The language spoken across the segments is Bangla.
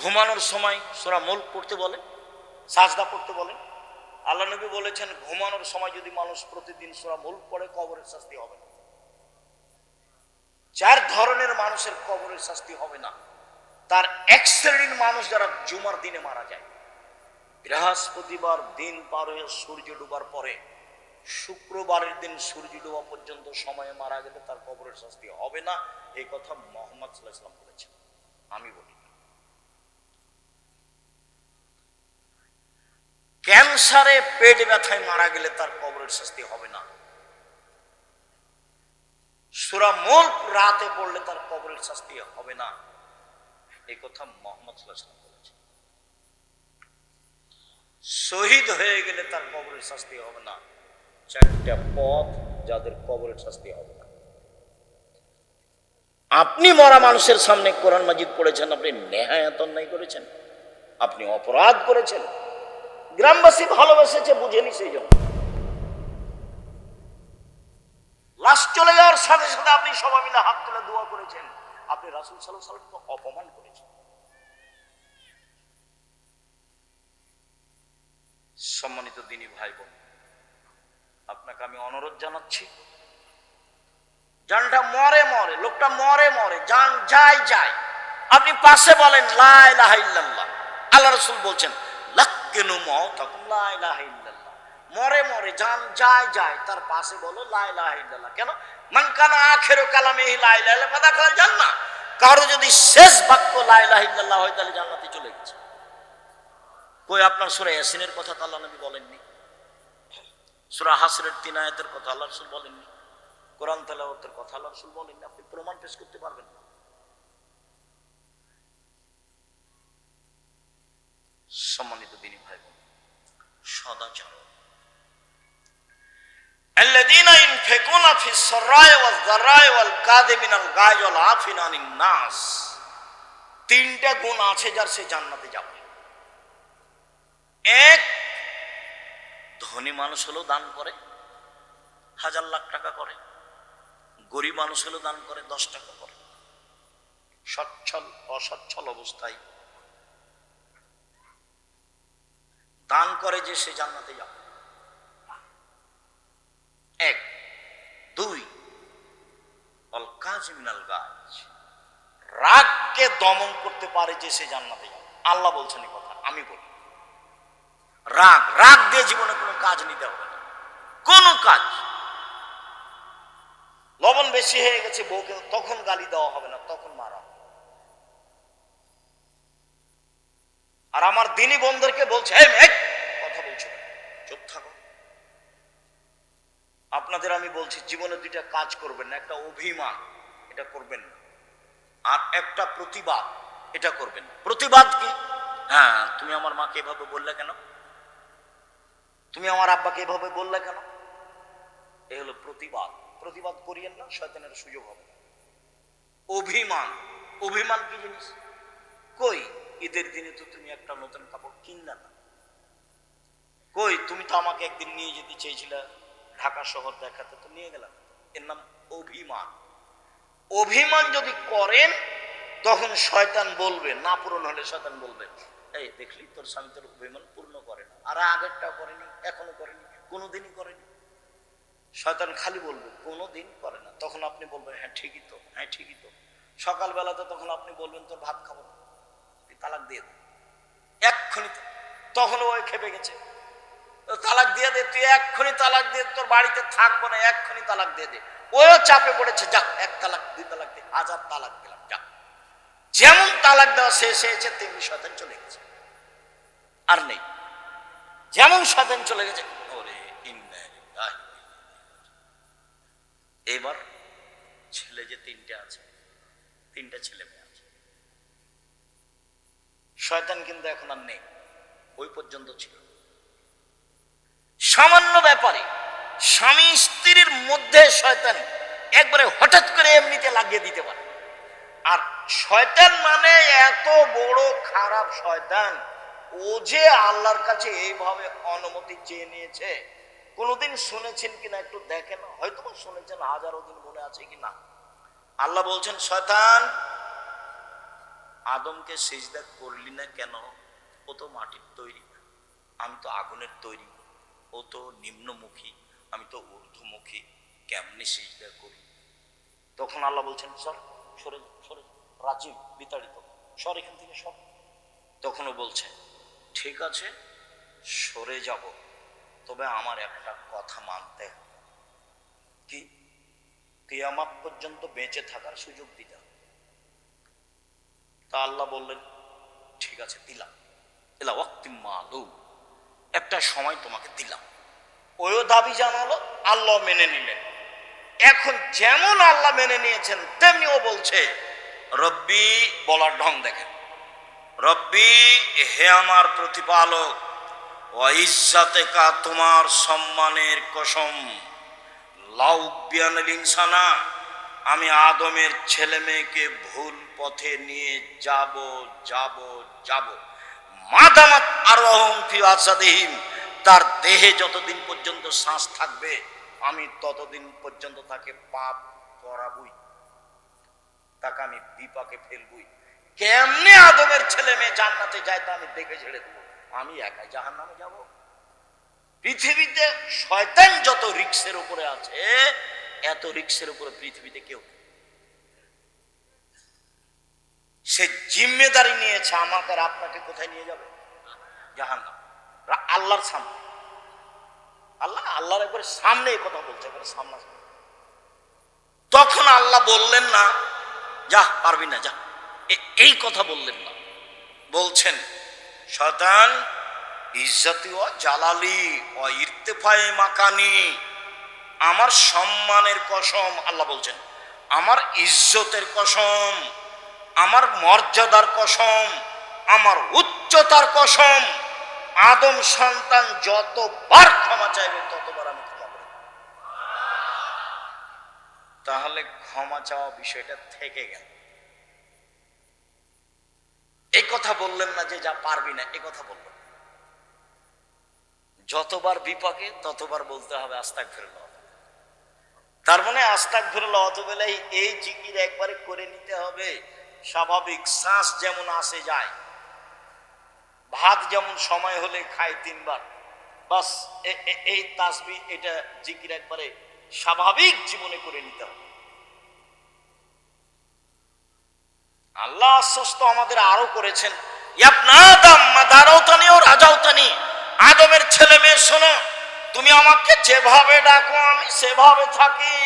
ঘুমানোর সময় সূরা মুলক পড়তে বলেন, সাজদা পড়তে বলেন। আল্লাহ নবী বলেছেন ঘুমানোর সময় যদি মানুষ প্রতিদিন সূরা মুলক পড়ে কবরের শাস্তি হবে না। চার ধরনের মানুষের কবরের শাস্তি হবে না। তার এক শ্রেণীর মানুষ যারা জুমার দিনে মারা যায়, বৃহস্পতিবার দিন পার হয়ে সূর্য ডুবার পরে শুক্রবারের দিন সূর্য ডুবা পর্যন্ত সময়ে মারা গেলে তার কবরের শাস্তি হবে না। এই কথা মুহাম্মদ সাল্লাল্লাহু আলাইহি ওয়াসাল্লাম বলেছেন, আমি বলি। ক্যান্সারে পেট ব্যথায় মারা গেলে তার কবরের শাস্তি হবে না। সূরা মুলক রাতে পড়লে তার কবরের শাস্তি হবে না। এই কথা মুহাম্মদ সাল্লাল্লাহু আলাইহি ওয়াসাল্লাম বলেছেন। শহীদ হয়ে গেলে তার কবরের শাস্তি হবে না। চারটা পথ যাদের কবরের শাস্তি হবে না। আপনি মরা মানুষের সামনে কোরআন মাজিদ পড়েছেন, আপনি নেহায়াত অন্যায় করেছেন, আপনি অপরাধ করেছেন। গ্রামবাসী ভালোবেসেছে, বুঝেনি, সেই জন্য লাশ চলে যাওয়ার সাথে সাথে আপনি সবাই মিলে হাত তুলে দোয়া করেছেন। আপনি রাসূল সাল্লাল্লাহু আলাইহি ওয়াসাল্লামকে অপমান করেছেন। সম্মানিত দ্বীনী ভাই বোন, আপনাকে আমি অনুরোধ জানাচ্ছি, জানটা মরে মরে, লোকটা মরে মরে, জান যায় যায়, আপনি পাশে বলেন লা ইলাহা ইল্লাল্লাহ। আল্লাহ রাসূল বলছেন লাক্কিনু মাউতাকুম লা ইলাহা ইল্লাল্লাহ। মরে মরে, জান যায় যায়, তার পাশে বলো লা ইলাহা ইল্লাল্লাহ। কেন? মান কানা আখিরু কালামিহি লা ইলাহা ইল্লাল্লাহ ফাদাখালাল জান্নাহ। কারো যদি শেষ বাক্য লা ইলাহা ইল্লাল্লাহ হয় তাহলে জান্নাতে চলে গেছে। কই আপনার সূরা ইয়াসিনের কথা তো আল্লাহ নবী বলেননি, সূরা হাসরের 3 আয়াতের কথা আল্লাহ রাসূল বলেননি, কোরআন তেলাওয়াতের কথা আল্লাহ রাসূল বলেননি। আপনি প্রমাণ পেশ করতে পারবেন না। সম্মানিত দ্বীনী ভাই বোন, সদাচরণ, আল্লাযীনা ইনফিকুনা ফিস সাররাই ওয়াজ যাররাই ওয়াল কাযিমিনাল গায়জ ওয়াল আফিনা আনিন নাস। তিনটা গুণ আছে যার সে জান্নাতে যাবে। এক, ধনী মানুষ হলেও দান করে, 1000 লাখ টাকা করে। গরিব মানুষ হলেও দান করে, 10 টাকা করে। সচ্ছল অসচ্ছল অবস্থায় দান করে যে সে জান্নাতে যাবে। এক। দুই, অল কাযিমিনাল গায়জ, রাগকে দমন করতে পারে যে সে জান্নাতে যাবে। আল্লাহ বলছেন এই কথা, আমি বলি। রাগ দিয়ে জীবনে কোনো কাজ নিতে হবে না, কোনো কাজ। লবণ বেশি হয়ে গেছে বউকে, তখন গালি দেওয়া হবে না, তখন মারা হবে। আর আমার দ্বীনী বোনদেরকে বলছে, কথা বলছো, চুপ থাকো। আপনাদের আমি বলছি, জীবনে দুইটা কাজ করবেন না। একটা অভিমান, এটা করবেন না। আর একটা প্রতিবাদ, এটা করবেন না। প্রতিবাদ কি? হ্যাঁ, তুমি আমার মাকে এভাবে বললে কেন, তুমি আমার আব্বাকে এভাবে বললে কেন, এই হলো প্রতিবাদ। প্রতিবাদ করিয়েন না, শয়তানের সুযোগ হবে। অভিমান কি জিনিস? কই ঈদের দিনে তো তুমি একটা নতুন কাপড় কিনলে না, কই তুমি তো আমাকে একদিন নিয়ে যেতে চেয়েছিলে ঢাকা শহর দেখাতে, তো নিয়ে গেলাম। এর নাম অভিমান। অভিমান যদি করেন তখন শয়তান বলবে, না পূরণ হলে শয়তান বলবে, এই দেখলি তোর স্বামী তোর অভিমান পূর্ণ করে না, আর আগেরটা করেনি, এখনো করেনি, কোনোদিনই করেনি। শয়তান খালি বলবে কোনোদিন করে না। তখন আপনি বলবেন হ্যাঁ ঠিকই তো, হ্যাঁ ঠিকই তো। সকালবেলাতে তখন আপনি বলবেন তোর ভাত খাবো না, তুই তালাক দিয়ে দে এক্ষুনি। তখন ওই খেপে গেছে, তালাক দিয়ে দে, তুই এক্ষুনি তালাক দিয়ে, তোর বাড়িতে থাকবো না, এক্ষুনি তালাক দিয়ে দে। ওও চাপে পড়েছে, যা 1 তালাক 2 তালাক দে, 1000 তালাক দিলাম, যা। যেমন তালাক দেওয়া শেষ হয়েছে তেমনি শয়তান চলে গেছে, আর নেই। যেমন শয়তান চলে গেছে, ওরে ইন্না লিল্লাহি। এবার ছেলে যে 3টে আছে, 3টা ছেলে মেয়ে আছে, শয়তান কিন্তু এখন আর নেই, ওই পর্যন্ত ছিল। সামান্য ব্যাপারে স্বামী স্ত্রীর মধ্যে শয়তান একবারে হঠাৎ করে এমনিতে লাগিয়ে দিতে পারে। আর শয়তান মানে এত বড় খারাপ শয়তান, ও যে আল্লাহর কাছে এইভাবে অনুমতি চেয়ে নিয়েছে। কোনোদিন শুনেছেন কিনা একটু দেখেন, হয়তো শুনেছেন, হাজারো দিন মনে আছে কিনা। আল্লাহ বলছেন, শয়তান আদমকে সিজদা করলি না কেন? ও তো মাটির তৈরি, আমি তো আগুনের তৈরি। ও তো নিম্নমুখী, আমি তো ঊর্ধ্বমুখী, কেমনি সিজদা করি? তখন আল্লাহ বলছেন সর, সরে সরে, রাজীব বিতাড়িত, সর এখান থেকে সর। তখনও বলছে ঠিক আছে সরে যাব, তবে আমার একটা কথা মানতে হবে। কি? কিয়ামত পর্যন্ত বেঁচে থাকার সুযোগ দিতে হবে। তা আল্লাহ বললেন ঠিক আছে দিলাম, এলা ওয়াক্তিম মালুম, একটা সময় তোমাকে দিলাম। ওই দাবি জানালো, আল্লাহ মেনে নিলেন। এখন যেমন আল্লাহ মেনে নিয়েছেন তেমনি ও বলছে রব্বি, বলার ঢং দেখেন, রব্বি হে আমার প্রতিপালক, ওয়া ইজ্জাতেকা তোমার সম্মানের কসম, লাউবিয়ানিল ইনসানা, আমি আদমের ছেলে মেয়েকে ভুল পথে নিয়ে যাব যাব যাব, মাদামাত আরওয়াহুম ফি আসাদিহিম, তার দেহে যতদিন পর্যন্ত শ্বাস থাকবে আমি ততদিন পর্যন্ত তাকে পাপ করাবই, তাকে আমি বিপাকে ফেলবই। কেমনে আদমের ছেলে মেয়ে জান্নাতে যায় তা আমি দেখে ছেড়ে দেবো, আমি একাই জাহান্নামে যাব? পৃথিবীতে শয়তান যত রিক্সের উপরে আছে, এত রিক্সের উপরে পৃথিবীতে কেউ নেই। সে জিম্মেদারি নিয়েছে আমাকে আর আপনাকে কোথায় নিয়ে যাবে? জাহান্নাম, আল্লাহর সামনে। আল্লাহর একবারে সামনে এই কথা বলছে, একবারে সামনা। তখন আল্লাহ বললেন না যা পারবি না যা, এই কথা বললেন না। বলছেন শয়তান, ইজ্জতি ও জালালি ও ইরতেফায়ে মাকানি, আমার সম্মানের কসম, আল্লাহ বলছেন আমার ইজ্জতের কসম, আমার মর্যাদার কসম, আমার উচ্চতার কসম, আদম সন্তান যতবার ক্ষমা চাইবে ততবার আমি ক্ষমা করব। তাহলে ক্ষমা চাওয়া বিষয়টা থেকে গেল। এই কথা বললেন না যে যা পারবি না, এই কথা বললেন। যতবার বিপাকে ততবার বলতে হবে আস্তাগফিরুল্লাহ। তার মানে আস্তাগফিরুল্লাহ অতবেলাই এই জিকির একবারে করে নিতে হবে। স্বাভাবিক শ্বাস যেমন আসে যায়, ভাত যেমন সময় হলে খায় 3 বার, বাস এই তাসবিহ এটা জিকির একবারে স্বাভাবিক জীবনে করে নিতে হবে। আল্লাহ আশ্বস্ত আমাদের আরো করেছেন, আদমের ছেলে মেয়ে শোনো, তুমি আমাকে যেভাবে ডাকো আমি সেভাবে থাকি,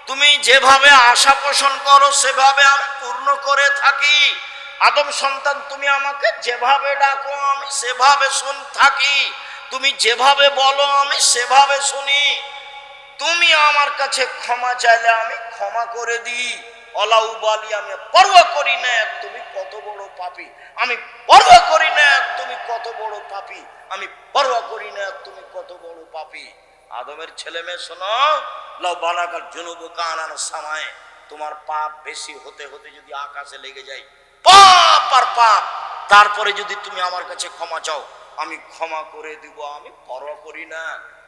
তুমি যেভাবে আশা পোষণ করো সেভাবে আমি পূর্ণ করে থাকি। আদম সন্তান, তুমি আমাকে যেভাবে ডাকো আমি সেভাবে থাকি, তুমি যেভাবে বলো আমি সেভাবে শুনি, তুমি আমার কাছে ক্ষমা চাইলে আমি ক্ষমা করে দিই। অলাউবালি, আমি পরোয়া করি না তুমি কত বড় পাপী, আমি পরোয়া করি না তুমি কত বড় পাপী, আমি পরোয়া করি না তুমি কত বড় পাপী। আদমের ছেলে মেয়ে শোনো, লাউ বালাগাল জুনুবু কানান সামায়ে, তোমার পাপ বেশি হতে হতে যদি আকাশে লেগে যায়, পাপ আর পাপ, তারপরে যদি তুমি আমার কাছে ক্ষমা চাও আমি ক্ষমা করে দিব, আমি পরোয়া করি না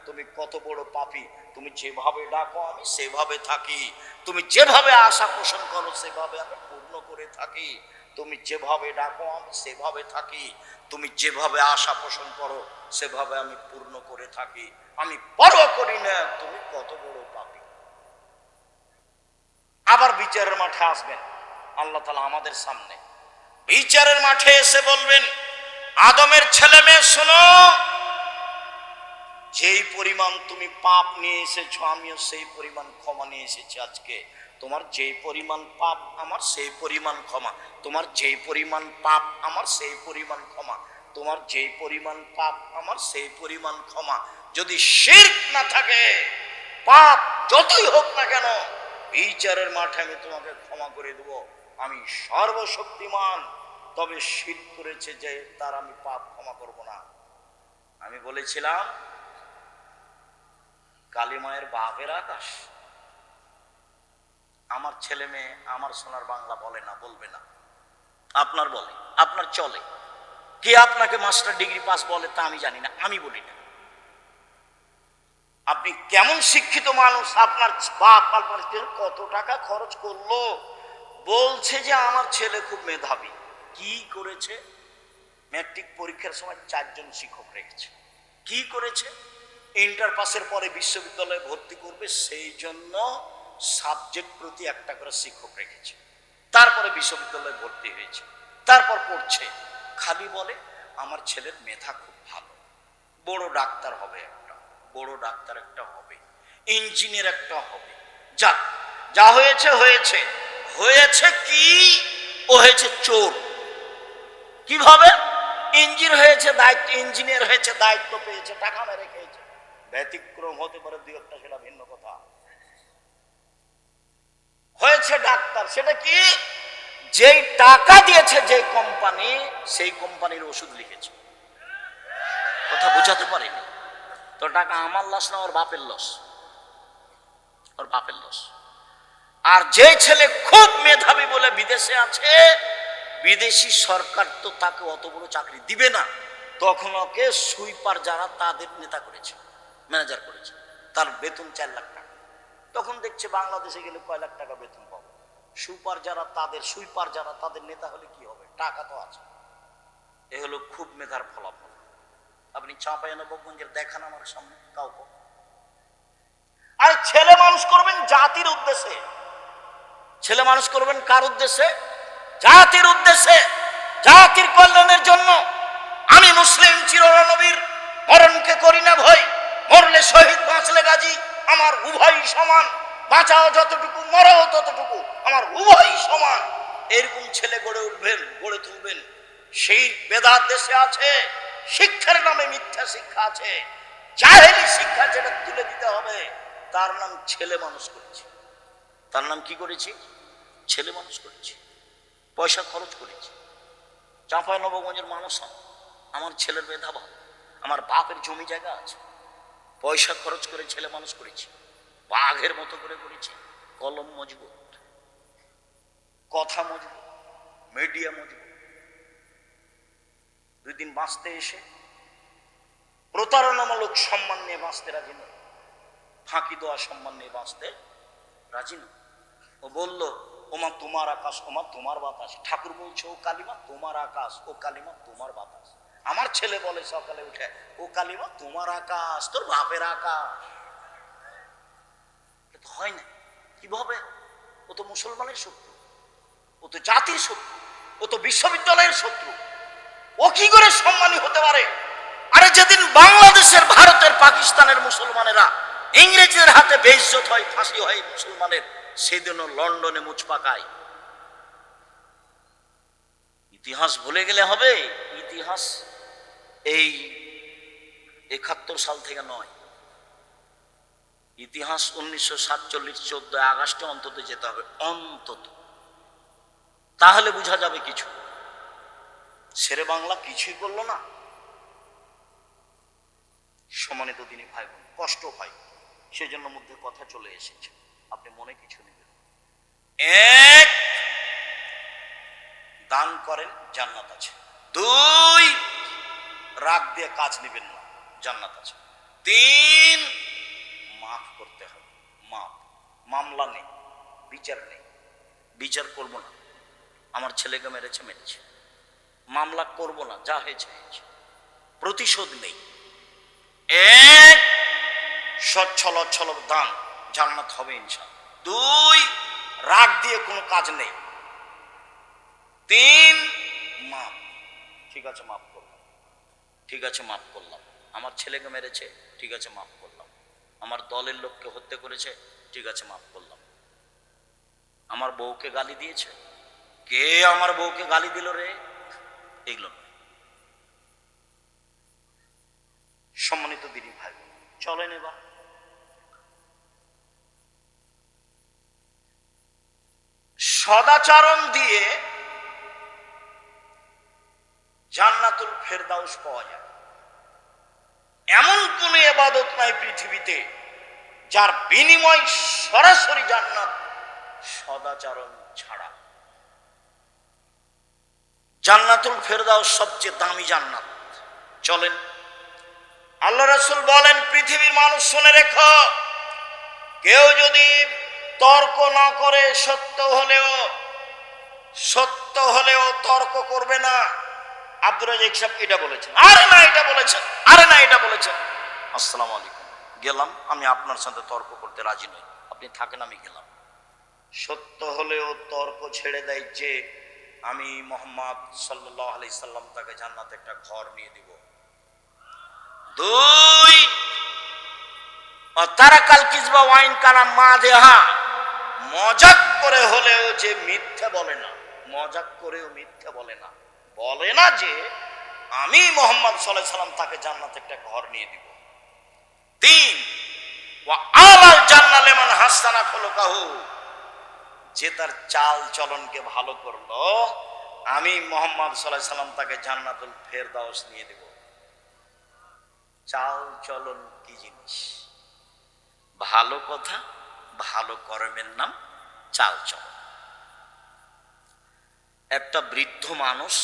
তুমি কত বড় পাপী। তুমি যেভাবে ডাকো আমি সেভাবে থাকি, তুমি যেভাবে আশা পোষণ করো সেভাবে আমি পূর্ণ করে থাকি, তুমি যেভাবে ডাকো আমি সেভাবে থাকি, তুমি যেভাবে আশা পোষণ করো সেভাবে আমি পূর্ণ করে থাকি, আমি পরোয়া করি না তুমি কত বড় পাপী। আবার বিচারের মাঠে আসবেন আল্লাহ তাআলা আমাদের সামনে, বিচারের মাঠে এসে বলবেন আদমের ছেলে মেয়ে শোনো, যেই পরিমাণ তুমি পাপ নিয়ে এসেছো আমিও সেই পরিমাণ ক্ষমা নিয়ে এসেছি আজকে। তোমার যেই পরিমাণ পাপ আমার সেই পরিমাণ ক্ষমা, তোমার যেই পরিমাণ পাপ আমার সেই পরিমাণ ক্ষমা, তোমার যেই পরিমাণ পাপ আমার সেই পরিমাণ ক্ষমা। যদি শিরক না থাকে, পাপ যতই হোক না কেন, বিচারের মাঠে আমি তোমাকে ক্ষমা করে দেব, আমি সর্বশক্তিমান। তবে শিরক করেছে যে তার আমি পাপ ক্ষমা করব না। আমি বলেছিলাম কালিমায়ের বাপের আকাশ, আমার ছেলে মেয়ে আমার সোনার বাংলা বলে না, বলবে না, আপনার বলে, আপনার চলে। কে আপনাকে মাস্টার ডিগ্রি পাস বলে তা আমি জানি না, আমি বলি না। আপনি কেমন শিক্ষিত মানুষ, আপনার বাপ আপনার কত টাকা খরচ করলো, বলছে যে আমার ছেলে খুব মেধাবী, কি করেছে? ম্যাট্রিক পরীক্ষার সময় 4 জন শিক্ষক রেখেছে। কি করেছে? ইন্টার পাসের পরে বিশ্ববিদ্যালয়ে ভর্তি করবে সেই জন্য সাবজেক্ট প্রতি একটা করে শিক্ষক রেখেছে। তারপরে বিশ্ববিদ্যালয়ে ভর্তি হয়েছে, তারপর পড়ছে। খালি বলে আমার ছেলের মেধা খুব ভালো, বড় ডাক্তার হবে, একটা বড় ডাক্তার একটা হবে, ইঞ্জিনিয়ার একটা হবে। যা যা হয়েছে হয়েছে। হয়েছে কি? ও হয়েছে চোর। কিভাবে? ইঞ্জিনিয়ার হয়েছে, দায়িত্ব পেয়েছে, টাকা মেরে খেয়েছে। ব্যতিক্রম হতে পারে দুই একটা, সেটা ভিন্ন কথা। হয়েছে ডাক্তার, সেটা কি? যেই টাকা দিয়েছে যে কোম্পানি, সেই কোম্পানির ওষুধ লিখেছে। কথা বোঝাতে পারিনি তো? টাকা আমার লস না, ওর বাপের লস, ওর বাপের লস। আর যে ছেলে খুব মেধাবী বলে বিদেশে আছে, বিদেশি সরকার তো তাকে অত বড় চাকরি দিবে না, তখন ওকে সুইপার যারা তাদের নেতা করেছে, ম্যানেজার করেছে, তার বেতন 4 লাখ টাকা। তখন দেখছে বাংলাদেশে গেলে কয় লাখ টাকা বেতন পাবো। সুইপার যারা তাদের নেতা হলে কি হবে? টাকা তো আছে। এ হলো খুব মেধার ফলাফল। আপনি চাঁপাইনবাবগঞ্জের দেখান আমার সামনে কাউকে। আর ছেলে মানুষ করবেন জাতির উদ্দেশ্যে। ছেলে মানুষ করবেন কার উদ্দেশ্যে? জাতির উদ্দেশ্যে, জাতির কল্যাণের জন্য। আমি মুসলিম চিরনবীর মরণকে করি না ভয়, মরলে শহীদ বাঁচলে গাজী, আমার উভয় সমান। বাঁচাও যতটুকু, মরাও ততটুকু, আমার উভয় সমান। এরকম ছেলে গড়ে তুলবেন। সেই বেদাত দেশে আছে, শিক্ষার নামে মিথ্যা শিক্ষা আছে, জাহেলি শিক্ষা, যেটা তুলে দিতে হবে। তার নাম ছেলে মানুষ করেছি। তার নাম কি করেছি? ছেলে মানুষ করেছি। পয়সা খরচ করেছি। চাঁপাইনবাবগঞ্জের মানুষ আমার ছেলের মেধা ভালো, আমার বাপের জমি জায়গা আছে, পয়সা খরচ করে ছেলে মানুষ করেছি, বাঘের মতো করে করেছি। কলম মজবুত, কথা মজবুত, মিডিয়া মজবুত। 2 দিন বাঁচতে এসে প্রতারণামূলক সম্মান নিয়ে বাঁচতে রাজি নয়, ফাঁকি দেওয়া সম্মান নিয়ে বাঁচতে রাজি নয়। ও বলল ওমা তোমার আকাশ, ওমা তোমার বাতাস। ঠাকুর বলছে ও কালিমা তোমার আকাশ, ও কালিমা তোমার বাতাস। আমার ছেলে বলে সকালে উঠে, ও কালিমা তোমার আকাশ, তোর বাপের আকাশ। হয় না। কিভাবে? ও তো মুসলমানের শত্রু, ও তো জাতির শত্রু, ও তো বিশ্ববিদ্যালয়ের শত্রু। ও কি করে সম্মানী হতে পারে? আরে যেদিন বাংলাদেশের, ভারতের, পাকিস্তানের মুসলমানেরা ইংরেজদের হাতে বেইজ্জত হয়, ফাঁসি হয় মুসলমানের, সেদিনও লন্ডনে মুচ পাকায়। ইতিহাস ভুলে গেলে হবে? ইতিহাস এই 71 সাল থেকে নয়, ইতিহাস 1947 14 আগস্টে অন্তত যেতে হবে, অন্তত। তাহলে বোঝা যাবে কিছু। শেরে বাংলা কিছুই করলো না। সম্মানিত দিনী ভাই বোন, কষ্ট হয়, সেজন্য মধ্যে কথা চলে এসেছে, আপনি মনে কিছু নেবেন। 1, দান করেন, জান্নাত আছে। 2, রাগ দিয়ে কাজ নেবেন না, জান্নাত আছে। 3, মাফ করতে হবে। মামলা নেই, বিচার নেই, বিচার করব না। আমার ছেলেকে মেরেছে, মামলা করব না, যা হয়েছে হয়েছে, প্রতিশোধ নেই। 1, সচ্ছল অচ্ছল দান, জান্নাত হবে ইনশাআল্লাহ। 2, রাগ দিয়ে কোনো কাজ নেই। 3, মাফ। ঠিক আছে, মাফ করলাম, ঠিক আছে মাফ করলাম। আমার ছেলেকে মেরেছে, ঠিক আছে মাফ করলাম। আমার দলের লোককে হত্যা করেছে, ঠিক আছে মাফ করলাম। আমার বউকে গালি দিয়েছে, কে আমার বউকে গালি দিল রে, এগুলো নয়। সম্মানিত দিনী ভাই, চলেন এবার সদাচরণ দিয়ে জান্নাতুল ফেরদাউস পাওয়া যায়। এমন কোন ইবাদত নাই পৃথিবীতে যার বিনিময় সরাসরি জান্নাত, সদাচরণ ছাড়া। জান্নাতুল ফেরদাউস সবচেয়ে দামি জান্নাত। চলেন, আল্লাহ রাসূল বলেন, পৃথিবীর মানুষ শুনে রেখো, কেউ যদি তর্ক না করে, সত্য হলেও সত্য সত্য হলেও তর্ক করবে না। আব্দুর রাজ্জাক সাহেব এটা বলেছেন, আরে না এটা বলেছেন, আরে না এটা বলেছেন। আসসালামু আলাইকুম, গেলাম, আমি আপনার সাথে তর্ক করতে রাজি নই, আপনি থাকেন, আমি গেলাম। সত্য হলেও তর্ক ছেড়ে দেয় যে আমি মুহাম্মদ সাল্লাল্লাহু আলাইহি সাল্লাম তাকে জান্নাতে একটা ঘর নিয়ে দিব। দুই, তারাকাল কিজবা ওয়াইন কানা মাযহা, মজাক করে হলেও যে মিথ্যা বলে না, মজাক করেও মিথ্যা বলে না, বলে না যে আমি মুহাম্মদ সাল্লাল্লাহু আলাইহি সাল্লাম তাকে জান্নাতে একটা ঘর নিয়ে দিব। তিন, ওয়া আলাল জান্নাত লিমান হাসানা খুলুকাহু, যে তার চাল চলনকে ভালো করলো, আমি মুহাম্মদ সাল্লাল্লাহু আলাইহি সাল্লাম তাকে জান্নাতুল ফেরদাউস নিয়ে দেব। চাল চলন কি জিনিস? ভালো কথা, ভালো কর্মের নাম চাল চলন। একটা বৃদ্ধ মানুষ,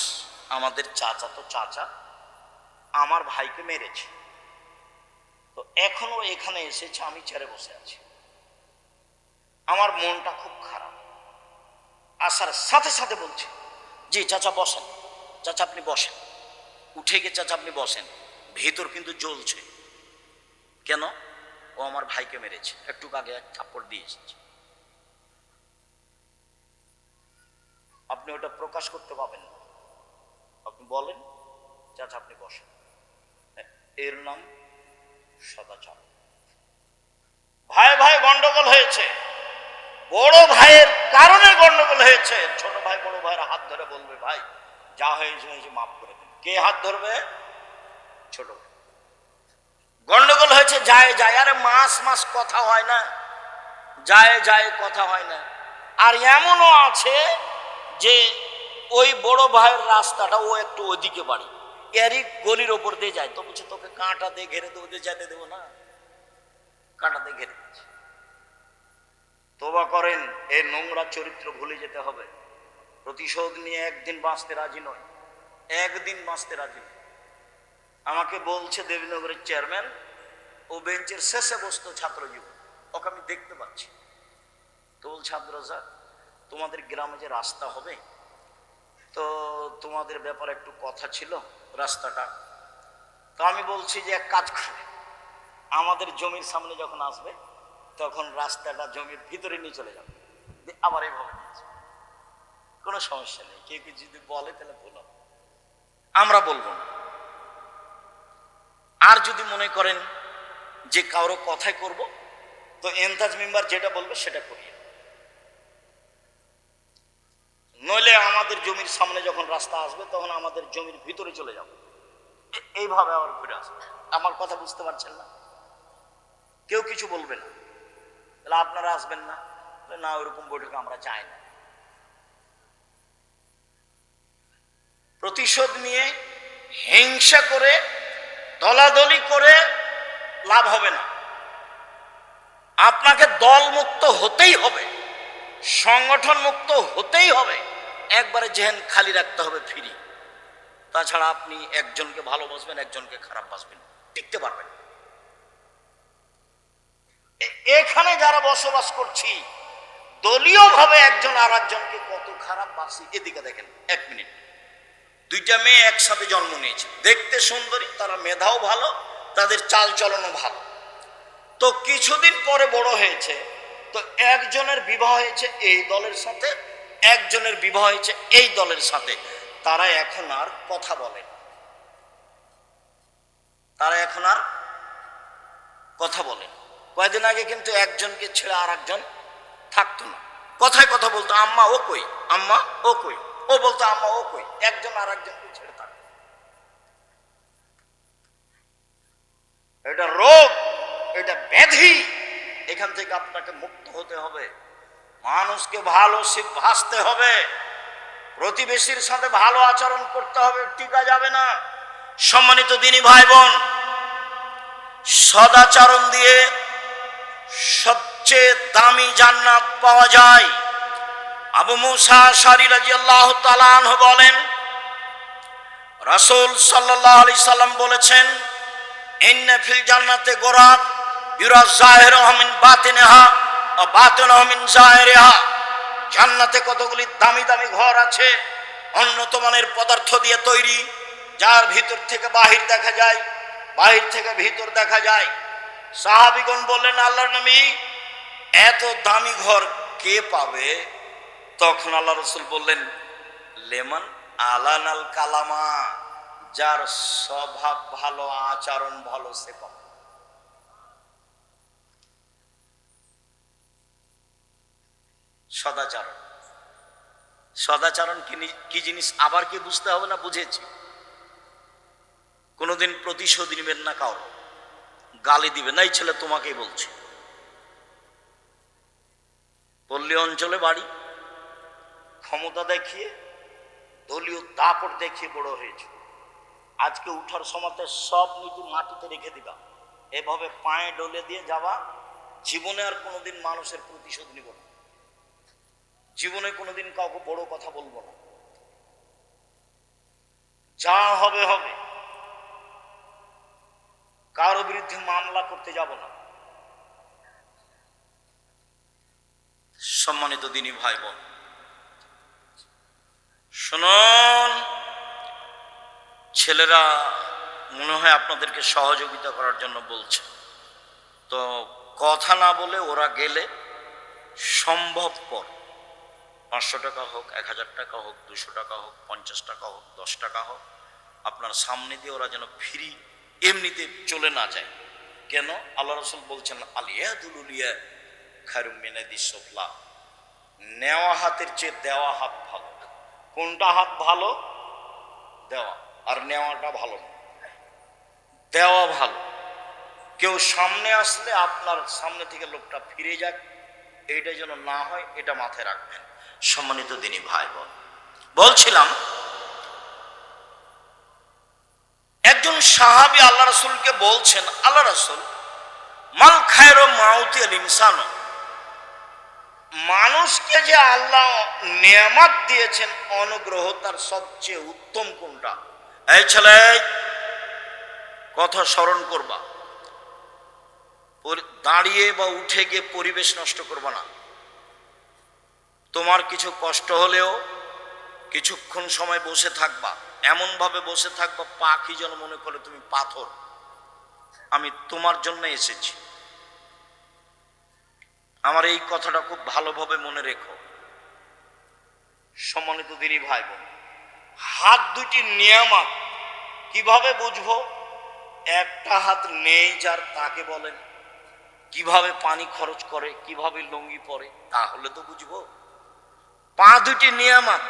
আমাদের চাচাতো চাচা, আমার ভাইকে মেরেছে, তো এখনো এখানে এসেছে, আমি ছেড়ে বসে আছি, আমার মনটা খুব খারাপ। আসার সাথে সাথে বলছে, জি চাচা বসেন, চাচা আপনি বসেন, উঠে গিয়ে চাচা আপনি বসেন, ভেতর কিন্তু জ্বলছে। কেন? ও আমার ভাইকে মেরেছে, একটু আগে এক থাপ্পড় দিয়ে এসেছে। আপনি ওটা প্রকাশ করতে পাবেন না, আপনি বলেন চাচা আপনি বসেন, এর নাম সদাচার। ভাই ভাই গন্ডগোল হয়েছে, বড় ভাইয়ের কারণে গন্ডগোল হয়েছে। ছোট ভাই বড় ভাইয়ের হাত ধরে বলবে ভাই যা হয়েছে হয়েছে মাফ করে দিন। কে হাত ধরবে? ছোট ভাই। গন্ডগোল হয়েছে, যায় যায়, আরে মাস মাস কথা হয় না, যায় যায় কথা হয় না। আর এমনও আছে যে ওই বড় ভাইয়ের রাস্তাটা ও একটু ওদিকে বাড়ি, এরই গলির ওপর দিয়ে যায়, তো বলছে তোকে কাঁটা দিয়ে ঘেরে দেবো, দিয়ে যেতে দেবো না, কাঁটা দিয়ে ঘেরে দিচ্ছে। তোবা করেন, এই নোংরা চরিত্র ভুলে যেতে হবে। প্রতিশোধ নিয়ে একদিন বাঁচতে রাজি নয়, একদিন বাঁচতে রাজি নয়। আমাকে বলছে দেবীনগরের চেয়ারম্যান, ও বেঞ্চের শেষে বসতো ছাত্র জীবন, ওকে আমি দেখতে পাচ্ছি। তো বলছে আব্দুর রাজ্জাক তোমাদের গ্রামে যে রাস্তা হবে, তো তোমাদের ব্যাপারে একটু কথা ছিল রাস্তাটা। তো আমি বলছি যে এক কাজ করে, আমাদের জমির সামনে যখন আসবে তখন রাস্তাটা জমির ভিতরে নিয়ে চলে যাবে, আবার এইভাবে নিয়ে যাবে, কোনো সমস্যা নেই। কেউ কেউ যদি বলে তাহলে বলো, আমরা বলবো না। আর যদি মনে করেন যে কারো কথাই করব, তো এনতাজ মেম্বার যেটা বলবে সেটা করিয়ে, নইলে আমাদের জমির সামনে যখন রাস্তা আসবে তখন আমাদের জমির ভিতরে চলে যাব, এইভাবে আবার ঘুরে আসবে। আমার কথা বুঝতে পারছেন না? কেউ কিছু বলবে না, তাহলে আপনারা আসবেন না? না, ওইরকম বৈঠকে আমরা চাই না। প্রতিশোধ নিয়ে হিংসা করে দলাদলি করে লাভ হবে না। আপনাকে দল মুক্ত হতেই হবে, সংগঠন মুক্ত হতেই হবে, একবারে জেহেন খালি রাখতে হবে, ফ্রি। তাছাড়া আপনি একজনকে ভালোবাসবেন, একজনকে খারাপ বাসবেন, টিকতে পারবেন। এখানে যারা বসবাস করছি, দলীয় ভাবে একজন আর একজনকে কত খারাপ বাসি। এদিকে দেখেন, এক মিনিট, দুইটা মেয়ে একসাথে জন্ম নিয়েছে, দেখতে সুন্দরী, তারা মেধাও ভালো, তাদের চাল চলনও ভালো। তো কিছুদিন পরে বড় হয়েছে, তো একজনের বিবাহ হয়েছে এই দলের সাথে, একজনের বিবাহ হয়েছে এই দলের সাথে। তারা এখন আর কথা বলে না, তারা এখন আর কথা বলে না। কয়েকদিন আগে কিন্তু একজনকে ছেড়ে আর একজন থাকতো না, কথায় কথা বলতো, আম্মা ও কই, আম্মা ও কই, ও বলতো আম্মা ও কই, একজন আর একজনকে ছেড়ে থাকতো। এটা রোগ, এটা ব্যাধি, এখান থেকে আপনাকে মুক্ত হতে হবে। মানুষকে ভালো ভাসতে হবে, প্রতিবেশীর সাথে ভালো আচরণ করতে হবে, টিকা যাবে না। সম্মানিত দিনী ভাই বোন, সদাচরণ দিয়ে সবচেয়ে দামি জান্নাত পাওয়া যায়। আবু মুসা আশআরী রাদিয়াল্লাহু তাআলা আনহু বলেন, রাসূল সাল্লাল্লাহু আলাইহি সাল্লাম বলেছেন, ইন্না ফিল জান্নাতি গুরাত ইউরা যাহিরুহা মিন বাতিনিহা ওয়া বাতিনুহা মিন যাহিরিহা। জান্নাতে কতগুলি দামি দামি ঘর আছে, উন্নত মানের পদার্থ দিয়ে তৈরি, যার ভিতর থেকে বাহির দেখা যায়, বাহির থেকে ভিতর দেখা যায়। সাহাবীগণ বললেন, আল্লাহর নবী, এত দামি ঘর কে পাবে? তখন আল্লাহ রাসূল বললেন, লেমান আলানাল কালামা, যার স্বভাব ভালো, আচরণ ভালো, সে পাবে। সদাচরণ, সদাচরণ কি জিনিস আবার কি বুঝতে হবে না? বুঝেছি। কোনোদিন প্রতিশোধ নেবেন না, কারো গালি দিবে না। এই ছেলে তোমাকেই বলছে, পল্লী অঞ্চলে বাড়ি, ক্ষমতা দেখিয়ে, দলীয় দাপট দেখিয়ে বড় হয়েছে। আজকে উঠার সময়তে সব নীতি মাটিতে রেখে দিবা, এভাবে পায়ে ডলে দিয়ে যাবা। জীবনে আর কোনোদিন মানুষের প্রতিশোধ নিব না, জীবনে কোনোদিন কাউকে বড় কথা বলবো না। যা হবে হবে, কারো বিরুদ্ধে মামলা করতে যাব না। সম্মানিত দিনী ভাই বোন, শুনুন, ছেলেরা মনে হয় আপনাদেরকে সহযোগিতা করার জন্য বলছে, তো কথা না বলে ওরা গেলে সম্ভবপর 500 টাকা হোক, 1000 টাকা হোক, 200 টাকা হোক, 50 টাকা হোক, 10 টাকা হোক, আপনার সামনে দিয়ে ওরা যেন ফ্রি এমনিতে চলে না যায়। কেন? আল্লাহ রাসূল বলছেন, আলিয়াদুলিয়া খায়রুম মিনাদিস সুফলা, নেওয়া হাতের চেয়ে দেওয়া হাত ভালো। কোনটা হাত ভালো? দেওয়া। আর নেওয়াটা ভালো না, দেওয়া ভালো। কেউ সামনে আসলে আপনার সামনে থেকে লোকটা ফিরে যাক, এইটা যেন না হয়, এটা মাথায় রাখবেন। সম্মানিত দিনী ভাই বোন, বলছিলাম, একজন সাহাবী আল্লাহ রাসূলকে বলছেন, আল্লাহ রাসূল, মাল খায়রু মাউতি আল ইনসান, মানুষকে যে আল্লাহ নেয়ামত দিয়েছেন, অনুগ্রহ, তার সবচেয়ে উত্তম কোনটা? এই ছেলে, কথা স্মরণ করবা, দাঁড়িয়ে বা উঠে গিয়ে পরিবেশ নষ্ট করবা না। তোমার কিছু কষ্ট হলেও কিছুক্ষণ সময় বসে থাকবা, এমন ভাবে বসে থাকবা পাখি যেন মনে করে তুমি পাথর, আমি তোমার জন্য এসেছি। আমার এই কথাটা খুব ভালোভাবে মনে রেখো। সম্মানিত দিনী ভাই বোন, হাত দুটি নিয়ামত কিভাবে বুঝবো? একটা হাত নেই যার, তাকে বলেন কিভাবে পানি খরচ করে, কিভাবে লুঙ্গি পরে, তাহলে তো বুঝবো। পা দুটি নিয়ামত,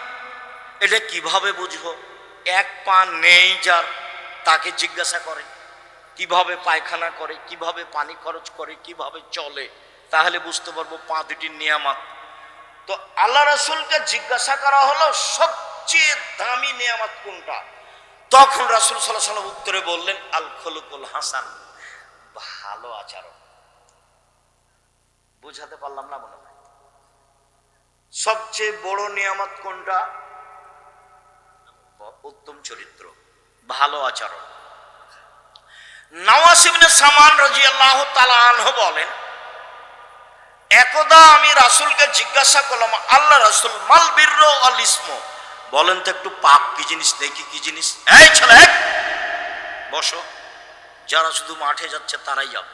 এটা কিভাবে বুঝবো? এক পা নেই যার, তাকে জিজ্ঞাসা করে কিভাবে পায়খানা করে, কিভাবে পানি খরচ করে, কিভাবে চলে, তাহলে বুঝতে পারবো পা দুটি নিয়ামত। তো আল্লাহ রাসূলকে জিজ্ঞাসা করা হলো সবচেয়ে দামি নিয়ামত কোনটা? তখন রাসূল সাল্লাল্লাহু আলাইহি ওয়াসাল্লাম উত্তরে বললেন, আল খুলুকুল হাসান, ভালো আচরণ। বুঝাতে পারলাম না মনে হয়? সবচেয়ে বড় নিয়ামত কোনটা? উত্তম চরিত্র, ভালো আচরণ। নওয়াস ইবনে সামান রাদিয়াল্লাহু তাআলা আনহু বলেন, একদা আমি রাসূলকে জিজ্ঞাসা করলাম, আল্লাহ রাসূল, মাল বিররু ওয়াল ইসমু, বলেন তো একটু পাপ কি জিনিস, নেকি কি জিনিস? এই ছেলে, বসো। যারা শুধু মাঠে যাচ্ছে তারাই যাবে,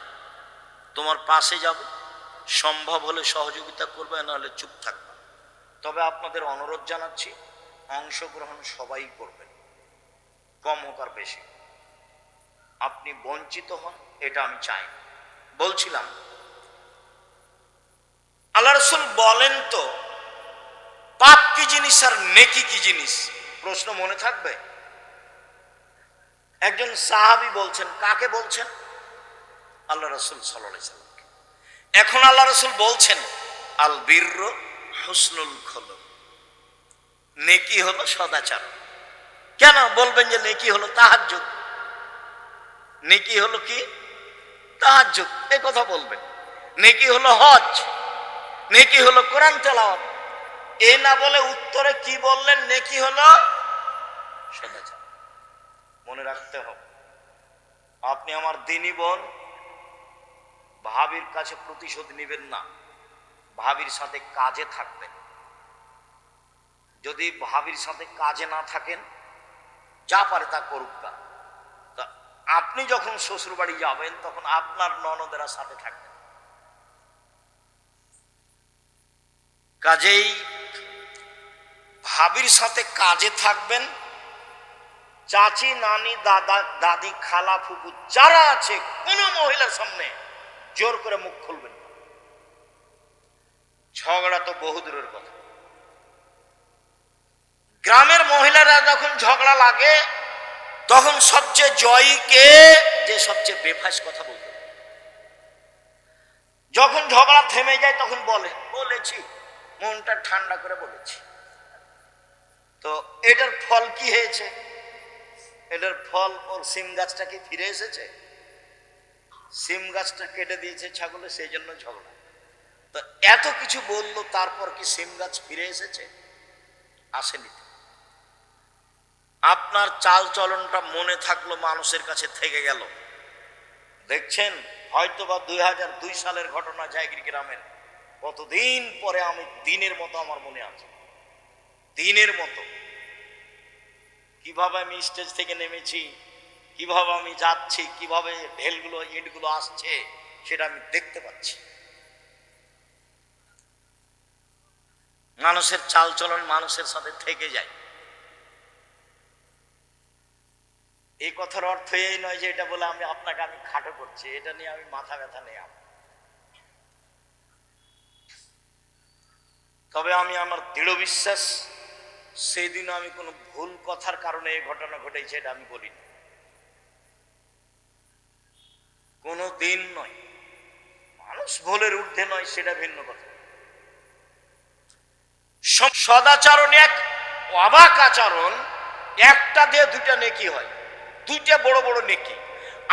তোমার পাশে যাবে, সম্ভব হলে সহযোগিতা করবে, না হলে চুপ থাকবে। তবে আপনাদের অনুরোধ জানাচ্ছি, অংশগ্রহণ সবাই করবেন, কম হোক আর বেশি। আপনি বঞ্চিত হন, এটা আমি চাই। বলছিলাম, আল্লাহ রাসূল বলেন তো পাপ কি জিনিস আর নেকি কি জিনিস? প্রশ্ন মনে থাকবে? একজন সাহাবী বলছেন, কাকে বলছেন? আল্লাহ রাসূল সাল্লাল্লাহু আলাইহি ওয়াসাল্লাম। এখন আল্লাহ রাসূল বলছেন, আল বিররু হুসনুল খুলুক, নেকি হলো সদাচরণ। কেন বলবেন যে নেকি হলো তাহাজ্জুদ? নেকি হলো কি? তাহাজ্জুদ, এই কথা বলবেন। নেকি হলো হজ, নেকি হলো কোরআন তেলাওয়াত। এই না বলে উত্তরে কি বললেন? নেকি হলো সদাচরণ। মনে রাখতে হবে। আপনি আমার দিনী বোন, ভাবির কাছে প্রতিশোধ নেবেন না, ভাবির সাথে কাজে থাকবেন। যদি ভাবির সাথে কাজে না থাকেন, যা পারে তা করুক না। তা আপনি যখন শ্বশুর বাড়ি যাবেন তখন আপনার ননদেরা সাথে থাকবেন। কাজেই ভাবির সাথে কাজে থাকবেন। চাচি, নানি, দাদা, দাদি, খালা, ফুপু যারা আছে কোনো মহিলার সামনে জোর করে মুখ খুলবেন না। ঝগড়া তো বহুদূরের কথা। গ্রামের মহিলারা যখন ঝগড়া লাগে তখন সবচেয়ে জয়ী কে, যে সবচেয়ে বেফাস কথা বলতে। যখন ঝগড়া থেমে যায় তখন বলেছি, মনটা ঠান্ডা করে বলেছি। তো এটার ফল কি হয়েছে? এটার ফল ওর সিম গাছটা কি ফিরে এসেছে? সিম গাছটা কেটে দিয়েছে ছাগলে, সেই জন্য ঝগড়া। তো এত কিছু বললো, তারপর কি সিম গাছ ফিরে এসেছে? আসেনি। আপনার চাল চলনটা মনে থাকলো, মানুষের কাছে থেকে গেল। দেখছেন হয়তোবা 2002 সালের ঘটনা, জায়গির গ্রামের, কতদিন পরে আমি দিনের মতো আমার মনে আছে। দিনের মতো কিভাবে আমি স্টেজ থেকে নেমেছি, কিভাবে আমি যাচ্ছি, কিভাবে ঢেলগুলো ইটগুলো আসছে, সেটা আমি দেখতে পাচ্ছি। মানুষের চাল চলন মানুষের সাথে থেকে যায়। এই কথার অর্থ এই নয় যে এটা বলে আমি আপনাকে খাটো করছি, এটা নিয়ে আমি মাথা ব্যথা নেই। তবে আমি আমার দৃঢ় বিশ্বাস, সেদিন আমি কোনো ভুল কথার কারণে এই ঘটনা ঘটেছে এটা আমি বলিনি। কোনো দিন নয়। মানুষ ভুলের ঊর্ধ্বে নয়, সেটা ভিন্ন কথা। সদাচরণ এক অবাক আচরণ, একটা দিয়ে দুইটা নেকি হয়, দুইটা বড় বড় নেকি।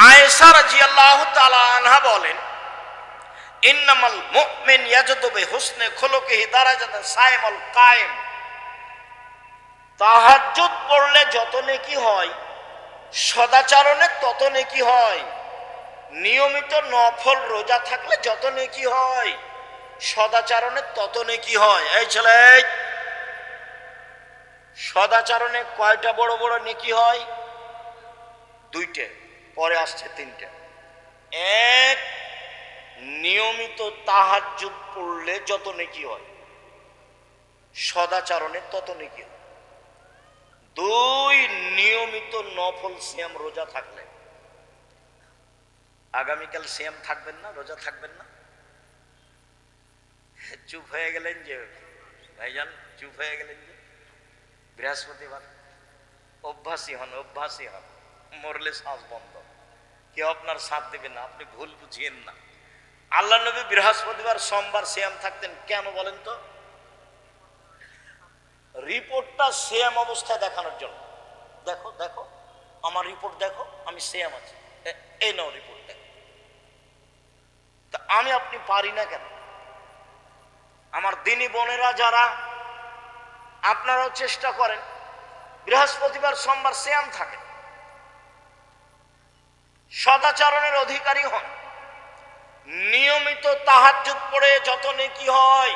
আয়েশা রাদিয়াল্লাহু তাআলা আনহা বলেন, ইন্নামাল মুমিন ইয়াজদু বিহুসনি খুলুকিহি দারাজাতান সাইমুল কায়েম। তাহাজ্জুদ পড়লে যত নেকি হয়, সদাচরণে তত নেকি হয়। নিয়মিত নফল রোজা থাকলে যত নেকি হয়, সদাচরণে তত নেকি হয়। এই ছেলে, সদাচরণে কয়টা বড় বড় নেকি হয়? দুইটা, পরে আসছে তিনটা। এক, নিয়মিত তাহাজ্জুদ পড়লে যত নেকি হয়, সদাচরণে তত নেকি হয়। দুই, নিয়মিত নফল সিয়াম রোজা থাকলে। আগামীকাল সিয়াম থাকবেন না, রোজা থাকবেন না? চুপ হয়ে গেলেন যে ভাইজান, চুপ হয়ে গেলেন যে। বৃহস্পতিবার অভ্যাসী হন, অভ্যাসী হন, মরলে শ্বাস বন্ধ, কেউ আপনার সাথ দেবে না, আপনি ভুল বুঝিয়েন না। আল্লাহ নবী বৃহস্পতিবার সোমবার সিয়াম থাকতেন, কেন বলেন তো? রিপোর্টটা সিয়াম অবস্থায় দেখানোর জন্য। দেখো দেখো আমার রিপোর্ট দেখো, আমি সিয়াম আছি, এই নাও রিপোর্ট দেখো। তা আমি আপনি পারি না কেন? আমার দিনী বোনেরা যারা, আপনারাও চেষ্টা করেন বৃহস্পতিবার সোমবার সিয়াম থাকেন, সদাচরণের অধিকারী হন। নিয়মিত তাহাজ্জুদ পড়ে যত নেকি হয়,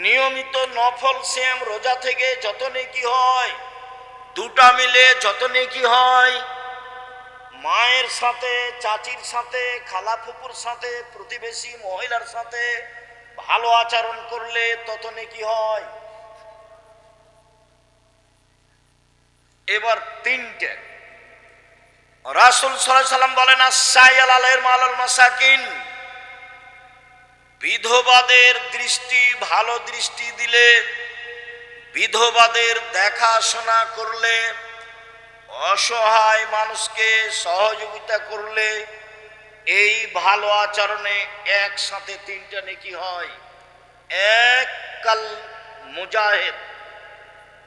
নিয়মিত নফল সিয়াম রোজা থেকে যত নেকি হয়, দুটা মিলে যত নেকি হয়। মায়ের সাথে, চাচির সাথে, খালা ফুপুর সাথে, প্রতিবেশী মহিলার সাথে ভালো আচরণ করলে তত নেকি হয়। এবার তিনটে, রাসূল সাল্লাল্লাহু আলাইহি সাল্লাম বলেন, আস-সাইয়াল আলাইহিল মালাল মাসাকিন। বিধবাদের দৃষ্টি, ভালো দৃষ্টি দিলে, বিধবাদের দেখাশোনা করলে, অসহায় মানুষকে সহযোগিতা করলে, এই ভালো আচরণে একসাথে তিনটা নেকি হয়। এক, কাল মুজাহিদ,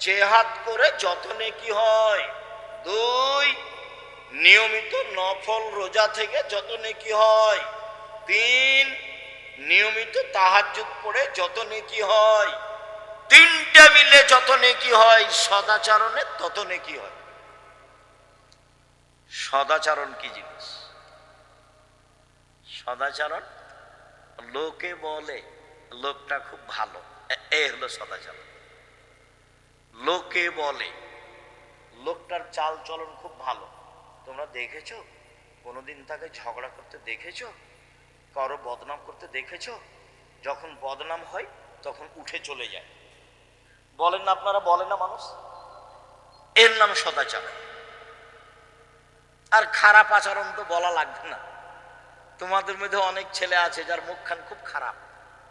জেহাদ করে যত নেকি হয়। দুই, নিয়মিত নফল রোজা থেকে যত নেকি হয়। তিন, নিয়মিত তাহাজ্জুদ পড়ে যত নেকি হয়। তিনটা মিলে যত নেকি হয়, সদাচরণে তত নেকি হয়। সদাচরণ কি জিনিস? সদাচরণ লোকে বলে লোকটা খুব ভালো, এই হলো সদাচরণ। লোকে বলে লোকটার চাল চলন খুব ভালো। তোমরা দেখেছো কোনোদিন তাকে ঝগড়া করতে দেখেছো? কারো বদনাম করতে দেখেছো? যখন বদনাম হয় তখন উঠে চলে যায়। বলেন না আপনারা, বলেন না মানুষ? এর নাম সদাচার। আর খারাপ আচরণ তো বলা লাগবে না। তোমাদের মধ্যে অনেক ছেলে আছে যার মুখখান খুব খারাপ,